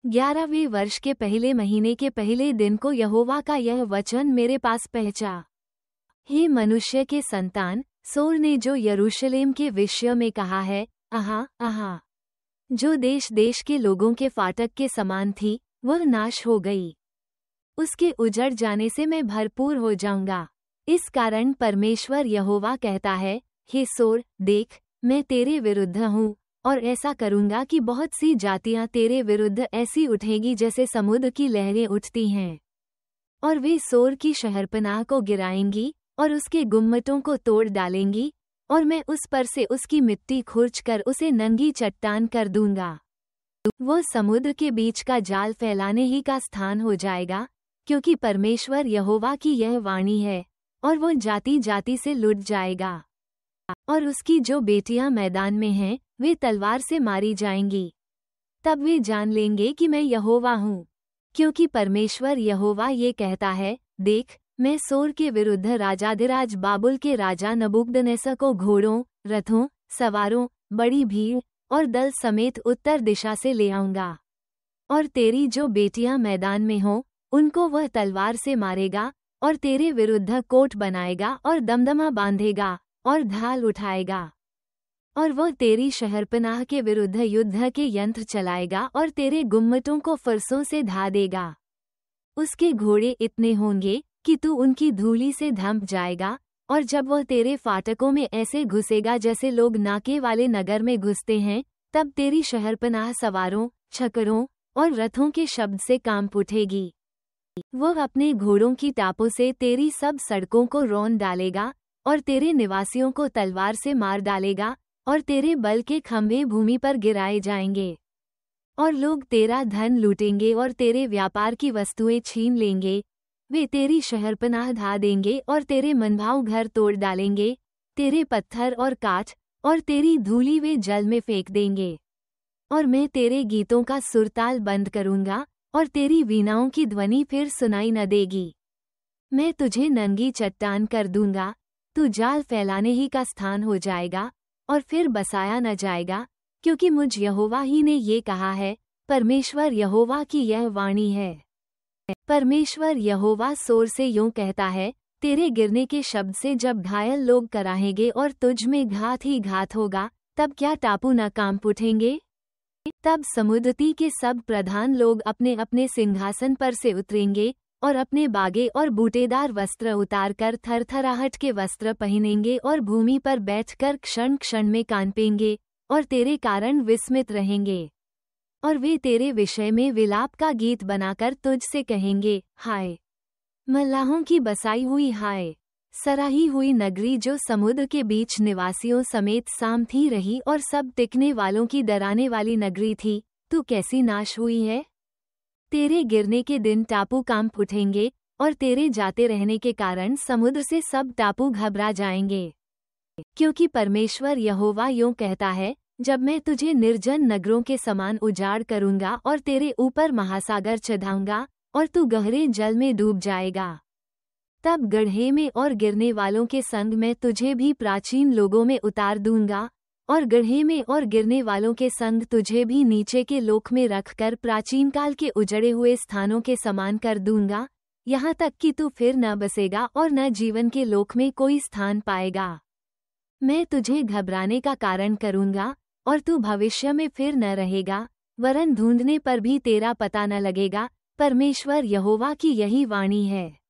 11वें वर्ष के पहले महीने के पहले दिन को यहोवा का यह वचन मेरे पास पहुंचा। हे मनुष्य के संतान, सोर ने जो यरूशलेम के विषय में कहा है, आहा आहा, जो देश देश के लोगों के फाटक के समान थी, वह नाश हो गई। उसके उजड़ जाने से मैं भरपूर हो जाऊंगा। इस कारण परमेश्वर यहोवा कहता है, हे सोर, देख, मैं तेरे विरुद्ध हूँ, और ऐसा करूंगा कि बहुत सी जातियां तेरे विरुद्ध ऐसी उठेगी जैसे समुद्र की लहरें उठती हैं। और वे सोर की शहरपनाह को गिराएंगी और उसके गुम्मटों को तोड़ डालेंगी, और मैं उस पर से उसकी मिट्टी खुरचकर उसे नंगी चट्टान कर दूंगा। वो समुद्र के बीच का जाल फैलाने ही का स्थान हो जाएगा, क्योंकि परमेश्वर यहोवा की यह वाणी है, और वो जाति जाति से लुट जाएगा। और उसकी जो बेटियां मैदान में हैं, वे तलवार से मारी जाएंगी। तब वे जान लेंगे कि मैं यहोवा हूँ, क्योंकि परमेश्वर यहोवा ये कहता है, देख, मैं सोर के विरुद्ध राजाधिराज बाबुल के राजा नबूकदनेस्सर को घोड़ों, रथों, सवारों, बड़ी भीड़ और दल समेत उत्तर दिशा से ले आऊंगा। और तेरी जो बेटियां मैदान में हों, उनको वह तलवार से मारेगा, और तेरे विरुद्ध कोट बनाएगा और दमदमा बांधेगा और ढाल उठाएगा। और वह तेरी शहरपनाह के विरुद्ध युद्ध के यंत्र चलाएगा और तेरे गुम्मटों को फरसों से ढा देगा। उसके घोड़े इतने होंगे कि तू उनकी धूली से ढंप जाएगा, और जब वह तेरे फाटकों में ऐसे घुसेगा जैसे लोग नाके वाले नगर में घुसते हैं, तब तेरी शहरपनाह सवारों, छकड़ों और रथों के शब्द से कांप उठेगी। वह अपने घोड़ों की टापों से तेरी सब सड़कों को रौंद डालेगा, और तेरे निवासियों को तलवार से मार डालेगा, और तेरे बल के खंभे भूमि पर गिराए जाएंगे। और लोग तेरा धन लूटेंगे और तेरे व्यापार की वस्तुएं छीन लेंगे। वे तेरी शहरपनाह ढा देंगे और तेरे मनभाऊ घर तोड़ डालेंगे, तेरे पत्थर और काठ और तेरी धूली वे जल में फेंक देंगे। और मैं तेरे गीतों का सुरताल बंद करूंगा, और तेरी वीणाओं की ध्वनि फिर सुनाई न देगी। मैं तुझे नंगी चट्टान कर दूंगा, तू जाल फैलाने ही का स्थान हो जाएगा, और फिर बसाया न जाएगा, क्योंकि मुझ यहोवा ही ने ये कहा है। परमेश्वर यहोवा की यह वाणी है। परमेश्वर यहोवा सोर से यूं कहता है, तेरे गिरने के शब्द से जब घायल लोग कराहेंगे और तुझ में घात ही घात होगा, तब क्या टापू न कांप उठेंगे? तब समुद्रती के सब प्रधान लोग अपने अपने सिंहासन पर से उतरेंगे, और अपने बागे और बूटेदार वस्त्र उतारकर थरथराहट के वस्त्र पहनेंगे और भूमि पर बैठकर क्षण क्षण में कांपेंगे, और तेरे कारण विस्मित रहेंगे। और वे तेरे विषय में विलाप का गीत बनाकर तुझ से कहेंगे, हाय मल्लाहों की बसाई हुई, हाय सराही हुई नगरी जो समुद्र के बीच निवासियों समेत सामथी रही और सब टिकने वालों की डराने वाली नगरी थी, तू कैसी नाश हुई है। तेरे गिरने के दिन टापू कांप उठेंगे, और तेरे जाते रहने के कारण समुद्र से सब टापू घबरा जाएंगे। क्योंकि परमेश्वर यहोवा यूं कहता है, जब मैं तुझे निर्जन नगरों के समान उजाड़ करूंगा और तेरे ऊपर महासागर चढ़ाऊंगा, और तू गहरे जल में डूब जाएगा, तब गड्ढे में और गिरने वालों के संग मैं तुझे भी प्राचीन लोगों में उतार दूंगा, और गड्ढे में और गिरने वालों के संग तुझे भी नीचे के लोक में रखकर प्राचीन काल के उजड़े हुए स्थानों के समान कर दूंगा, यहाँ तक कि तू फिर न बसेगा और न जीवन के लोक में कोई स्थान पाएगा। मैं तुझे घबराने का कारण करूंगा, और तू भविष्य में फिर न रहेगा, वरन ढूंढने पर भी तेरा पता न लगेगा। परमेश्वर यहोवा की यही वाणी है।